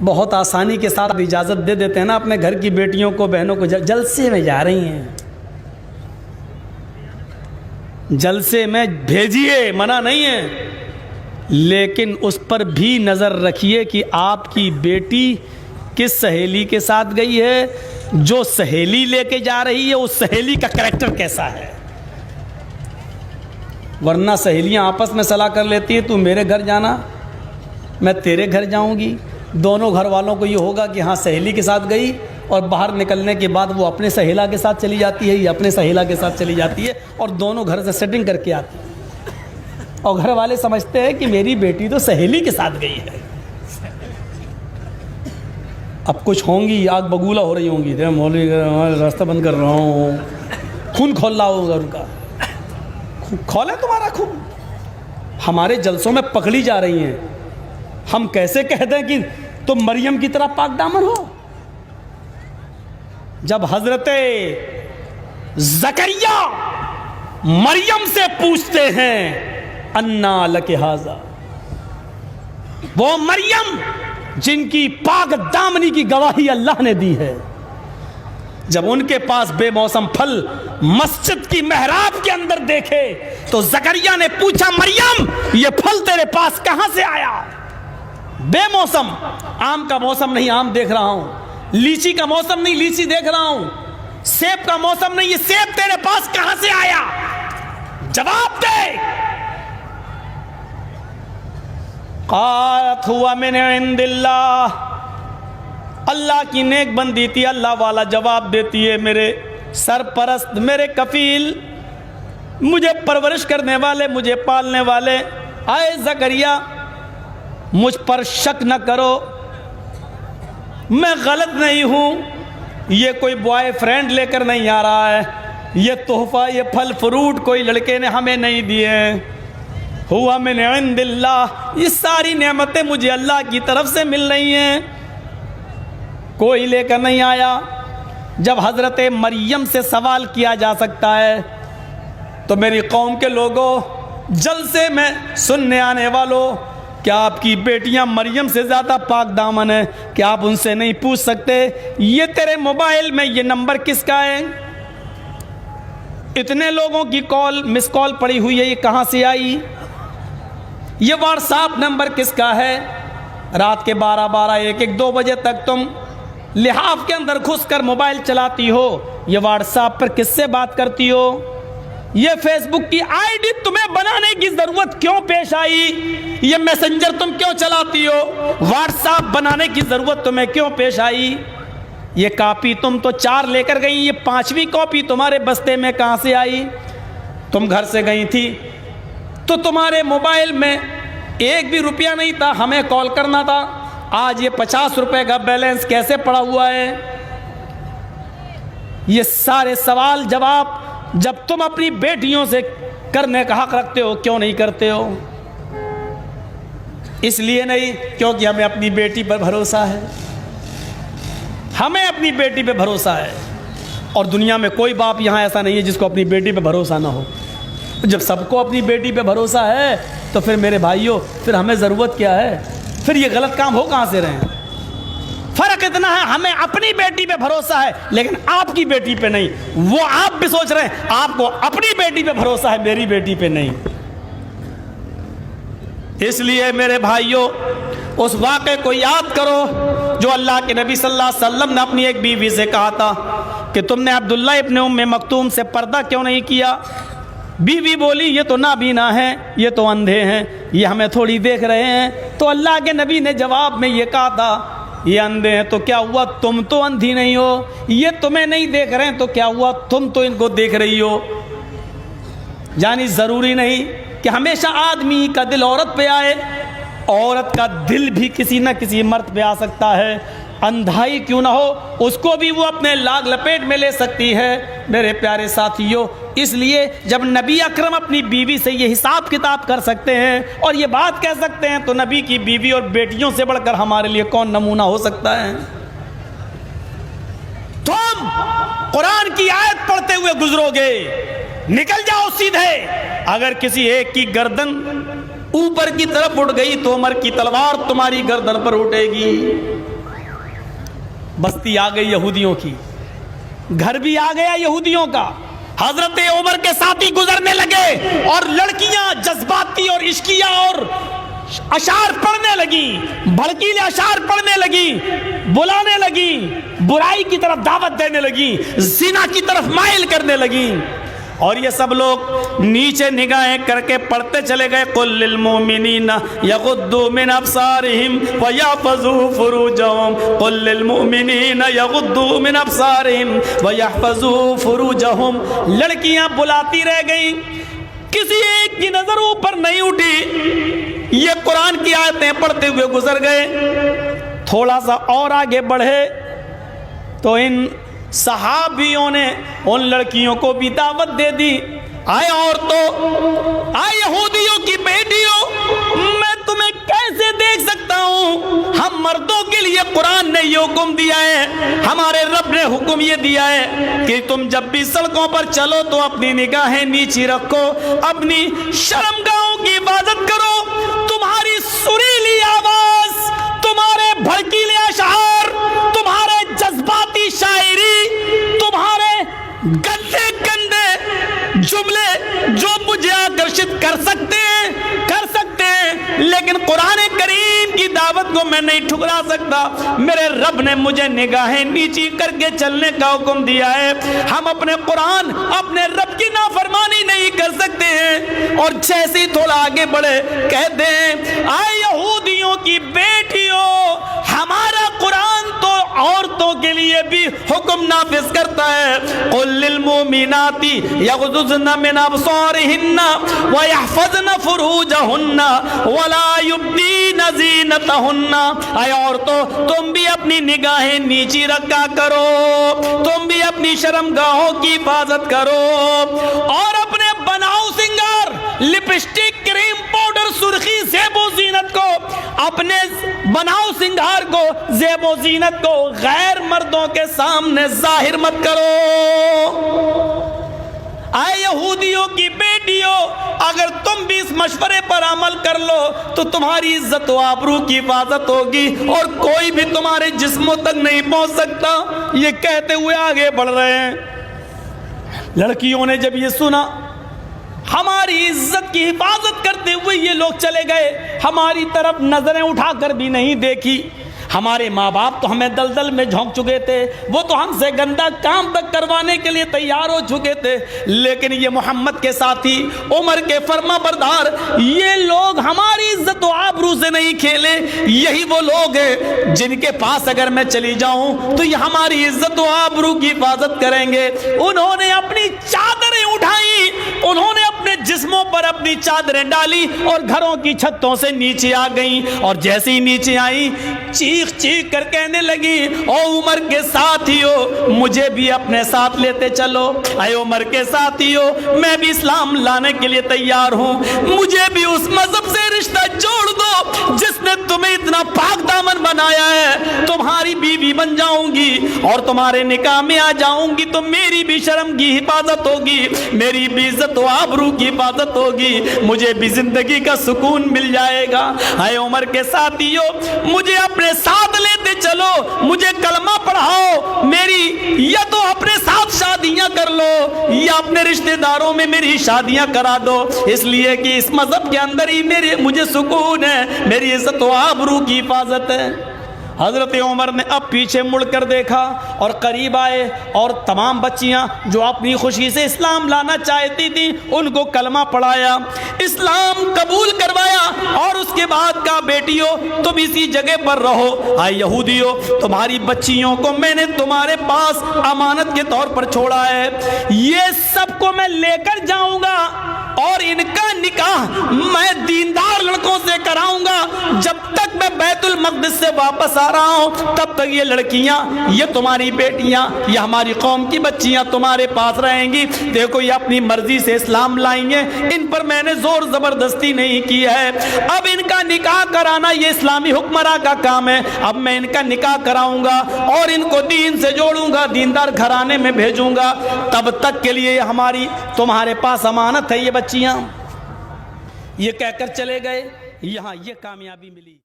بہت آسانی کے ساتھ اجازت دے دیتے ہیں نا اپنے گھر کی بیٹیوں کو بہنوں کو، جلسے میں جا رہی ہیں، جلسے میں بھیجیے، منع نہیں ہے، لیکن اس پر بھی نظر رکھیے کہ آپ کی بیٹی کس سہیلی کے ساتھ گئی ہے، جو سہیلی لے کے جا رہی ہے اس سہیلی کا کریکٹر کیسا ہے۔ ورنہ سہیلیاں آپس میں صلاح کر لیتی ہے، تو میرے گھر جانا، میں تیرے گھر جاؤں گی، دونوں گھر والوں کو یہ ہوگا کہ ہاں سہیلی کے ساتھ گئی، اور باہر نکلنے کے بعد وہ اپنے سہیلا کے ساتھ چلی جاتی ہے یا اپنے سہیلا کے ساتھ چلی جاتی ہے، اور دونوں گھر سے سیٹنگ کر کے آتی ہے، اور گھر والے سمجھتے ہیں کہ میری بیٹی تو سہیلی کے ساتھ گئی ہے۔ اب کچھ ہوں گی آگ بگولا ہو رہی ہوں گی، مولوی راستہ بند کر رہا ہوں، خون کھول رہا ہوگا ان کا، کھولے تمہارا خون۔ ہمارے جلسوں میں پکڑی جا رہی ہیں، ہم کیسے کہہ دیں کہ تم مریم کی طرح پاک دامن ہو؟ جب حضرت زکریا مریم سے پوچھتے ہیں انا لک ھذا، وہ مریم جن کی پاک دامنی کی گواہی اللہ نے دی ہے، جب ان کے پاس بے موسم پھل مسجد کی محراب کے اندر دیکھے تو زکریا نے پوچھا مریم یہ پھل تیرے پاس کہاں سے آیا؟ بے موسم، آم کا موسم نہیں آم دیکھ رہا ہوں، لیچی کا موسم نہیں لیچی دیکھ رہا ہوں، سیب کا موسم نہیں یہ سیب تیرے پاس کہاں سے آیا؟ جواب دے۔ قالت ہوا من عند اللہ، اللہ کی نیک بندی تھی، اللہ والا جواب دیتی ہے، میرے سرپرست، میرے کفیل، مجھے پرورش کرنے والے، مجھے پالنے والے، اے زکریا مجھ پر شک نہ کرو، میں غلط نہیں ہوں، یہ کوئی بوائے فرینڈ لے کر نہیں آ رہا ہے، یہ تحفہ، یہ پھل فروٹ کوئی لڑکے نے ہمیں نہیں دیے ہیں، ہوا من عند اللہ، یہ ساری نعمتیں مجھے اللہ کی طرف سے مل رہی ہیں، کوئی لے کر نہیں آیا۔ جب حضرت مریم سے سوال کیا جا سکتا ہے تو میری قوم کے لوگوں، جلسے میں سننے آنے والوں، کیا آپ کی بیٹیاں مریم سے زیادہ پاک دامن ہیں؟ کیا آپ ان سے نہیں پوچھ سکتے یہ تیرے موبائل میں یہ نمبر کس کا ہے؟ اتنے لوگوں کی کال، مس کال پڑی ہوئی ہے، یہ کہاں سے آئی؟ یہ واٹس ایپ نمبر کس کا ہے؟ رات کے 12 1 1 2 بجے تک تم لحاف کے اندر گھس کر موبائل چلاتی ہو، یہ واٹس ایپ پر کس سے بات کرتی ہو؟ یہ فیس بک کی آئی ڈی تمہیں بنانے کی ضرورت کیوں پیش آئی؟ یہ میسنجر تم کیوں چلاتی ہو؟ واٹس ایپ بنانے کی ضرورت تمہیں کیوں پیش آئی؟ یہ کاپی تم تو 4 لے کر گئی، یہ 5ویں کاپی تمہارے بستے میں کہاں سے آئی؟ تم گھر سے گئی تھی تو تمہارے موبائل میں 1 بھی روپیہ نہیں تھا، ہمیں کال کرنا تھا، آج یہ 50 روپے کا بیلنس کیسے پڑا ہوا ہے؟ یہ سارے سوال جواب جب تم اپنی بیٹیوں سے کرنے کا حق رکھتے ہو کیوں نہیں کرتے ہو؟ اس لیے نہیں کیونکہ ہمیں اپنی بیٹی پر بھروسہ ہے، ہمیں اپنی بیٹی پہ بھروسہ ہے، اور دنیا میں کوئی باپ یہاں ایسا نہیں ہے جس کو اپنی بیٹی پہ بھروسہ نہ ہو۔ جب سب کو اپنی بیٹی پہ بھروسہ ہے تو پھر میرے بھائیوں پھر ہمیں ضرورت کیا ہے؟ پھر یہ غلط کام ہو کہاں سے رہے ہیں؟ فرق اتنا ہے ہمیں اپنی بیٹی پہ بھروسہ ہے لیکن آپ کی بیٹی پہ نہیں، وہ آپ بھی سوچ رہے ہیں آپ کو اپنی بیٹی پہ بھروسہ ہے، میری بیٹی پہ نہیں۔ اس لیے میرے بھائیوں اس واقعے کو یاد کرو جو اللہ کے نبی صلی اللہ علیہ وسلم نے اپنی ایک بیوی سے کہا تھا کہ تم نے عبداللہ ابن ام مکتوم سے پردہ کیوں نہیں کیا؟ بیوی بولی یہ تو نابینا ہیں، یہ تو اندھے ہیں، یہ ہمیں تھوڑی دیکھ رہے ہیں۔ تو اللہ کے نبی نے جواب میں یہ کہا تھا یہ اندھے ہیں تو کیا ہوا، تم تو اندھی نہیں ہو، یہ تمہیں نہیں دیکھ رہے ہیں تو کیا ہوا، تم تو ان کو دیکھ رہی ہو۔ یعنی ضروری نہیں کہ ہمیشہ آدمی کا دل عورت پہ آئے، عورت کا دل بھی کسی نہ کسی مرد پہ آ سکتا ہے، اندھائی کیوں نہ ہو اس کو بھی وہ اپنے لاگ لپیٹ میں لے سکتی ہے۔ میرے پیارے ساتھیوں، اس لیے جب نبی اکرم اپنی بیوی سے یہ حساب کتاب کر سکتے ہیں اور یہ بات کہہ سکتے ہیں تو نبی کی بیوی اور بیٹیوں سے بڑھ کر ہمارے لیے کون نمونہ ہو سکتا ہے؟ تم قرآن کی آیت پڑھتے ہوئے گزرو گے، نکل جاؤ سیدھے، اگر کسی ایک کی گردن اوپر کی طرف اٹھ گئی تو عمر کی تلوار تمہاری گردن پر اٹھے گی۔ بستی آ گئی یہودیوں کی، گھر بھی آ گیا یہودیوں کا۔ حضرت عمر کے ساتھی گزرنے لگے اور لڑکیاں جذباتی اور عشقیہ اور اشعار پڑھنے لگی، بھڑکیلے اشعار پڑھنے لگی، بلانے لگی، برائی کی طرف دعوت دینے لگی، زنا کی طرف مائل کرنے لگی۔ اور یہ سب لوگ نیچے نگاہیں کر کے پڑھتے چلے گئے، قل للمؤمنین یغضوا من ابصارہم ویحفظوا فروجہم، قل للمؤمنین یغضوا من ابصارہم ویحفظوا فروجہم۔ لڑکیاں بلاتی رہ گئیں، کسی ایک کی نظر اوپر نہیں اٹھی، یہ قرآن کی آیتیں پڑھتے ہوئے گزر گئے۔ تھوڑا سا اور آگے بڑھے تو ان صحابیوں نے ان لڑکیوں کو بھی دعوت دے دی، آئے عورتوں، آئے یہودیوں کی بیٹیوں، میں تمہیں کیسے دیکھ سکتا ہوں؟ ہم مردوں کے لیے قرآن نے یہ حکم دیا ہے، ہمارے رب نے حکم یہ دیا ہے کہ تم جب بھی سڑکوں پر چلو تو اپنی نگاہیں نیچی رکھو، اپنی شرمگاہوں کی حفاظت کرو۔ تمہاری سریلی آواز، تمہارے بھڑکیلے اشعار، تمہارے جذباتی شاعری، تمہارے گندے گندے جملے جو مجھے آکرشت کر سکتے ہیں، لیکن قرآن کریم کی دعوت کو میں نہیں ٹھکرا سکتا۔ میرے رب نے مجھے نگاہیں نیچی کر کے چلنے کا حکم دیا ہے، ہم اپنے قرآن، اپنے رب کی نافرمانی نہیں کر سکتے ہیں۔ اور جیسے ہی تھوڑا آگے بڑھے کہتے ہیں، آئے یہودیوں کی بیٹیوں، ہمارا قرآن تو عورتوں کے لیے بھی حکم نافذ کرتا ہے، قل للمؤمنات یغضضن من ابصارہن ویحفظن فروجہن ولا یبدین زینتہن۔ اے عورتوں، تم بھی اپنی نگاہیں نیچی رکھا کرو، تم بھی اپنی شرمگاہوں کی حفاظت کرو، اور اپنے بناؤ سنگار، لپسٹک، کریم پاؤڈر، سرخی، زیب و زینت کو، اپنے بناؤ سنگار کو، زیب و زینت کو غیر مردوں کے سامنے ظاہر مت کرو۔ اے یہودیوں کی بیٹیوں، اگر تم بھی اس مشورے پر عمل کر لو تو تمہاری عزت و آبرو کی حفاظت ہوگی اور کوئی بھی تمہارے جسموں تک نہیں پہنچ سکتا۔ یہ کہتے ہوئے آگے بڑھ رہے ہیں۔ لڑکیوں نے جب یہ سنا، ہماری عزت کی حفاظت کرتے ہوئے یہ لوگ چلے گئے، ہماری طرف نظریں اٹھا کر بھی نہیں دیکھی۔ ہمارے ماں باپ تو ہمیں دلدل میں جھونک چکے تھے، وہ تو ہم سے گندا کام تک کروانے کے لیے تیار ہو چکے تھے، لیکن یہ محمد کے ساتھی، عمر کے فرما بردار، یہ لوگ ہماری عزت و آبرو سے نہیں کھیلے۔ یہی وہ لوگ ہیں جن کے پاس اگر میں چلی جاؤں تو یہ ہماری عزت و آبرو کی حفاظت کریں گے۔ انہوں نے اپنی چادریں اٹھائیں، انہوں نے اپنے جسموں پر اپنی چادریں ڈالی اور گھروں کی چھتوں سے نیچے آ گئیں، اور جیسے ہی نیچے آئیں چیخ کر کہنے لگی، او عمر کے ساتھیو، مجھے بھی اپنے ساتھ لیتے چلو۔ اے عمر کے ساتھیو، میں بھی اسلام لانے کے لیے تیار ہوں، مجھے بھی اس مذہب سے رشتہ جوڑ دو جس نے تمہیں اتنا پاک دامن بنایا ہے۔ تمہاری بیوی بن جاؤں گی اور تمہارے نکاح میں آ جاؤں گی تو میری بھی شرم کی حفاظت ہوگی، میری بھی عزت و آبرو کی حفاظت ہوگی، مجھے بھی زندگی کا سکون مل جائے گا۔ اے عمر کے ساتھیو، مجھے اپنے ساتھ لیتے چلو، مجھے کلمہ پڑھاؤ، میری یا تو اپنے ساتھ شادیاں کر لو یا اپنے رشتہ داروں میں میری شادیاں کرا دو، اس لیے کہ اس مذہب کے اندر ہی مجھے سکون ہے، میری عزت و آبرو کی حفاظت ہے۔ حضرت عمر نے اب پیچھے مڑ کر دیکھا اور قریب آئے اور تمام بچیاں جو اپنی خوشی سے اسلام لانا چاہتی تھیں ان کو کلمہ پڑھایا، اسلام قبول کروایا، اور اس کے بعد کہا، بیٹیوں تم اسی جگہ پر رہو۔ اے یہودیوں، تمہاری بچیوں کو میں نے تمہارے پاس امانت کے طور پر چھوڑا ہے، یہ سب کو میں لے کر جاؤں گا اور ان کا نکاح میں دیندار لڑکوں سے کراؤں گا۔ جب تک میں بیت المقدس سے واپس آ رہا ہوں تب تک یہ لڑکیاں، یہ تمہاری بیٹیاں، یہ ہماری قوم کی بچیاں تمہارے پاس رہیں گی۔ دیکھو یہ اپنی مرضی سے اسلام لائیں گے، ان پر میں نے زور زبردستی نہیں کی ہے، اب ان کا نکاح کرانا یہ اسلامی حکمراں کا کام ہے۔ اب میں ان کا نکاح کراؤں گا اور ان کو دین سے جوڑوں گا، دیندار گھرانے میں بھیجوں گا، تب تک کے لیے ہماری تمہارے پاس امانت ہے یہ بچیاں۔ یہ کہہ کر چلے گئے, یہاں یہ کامیابی ملی.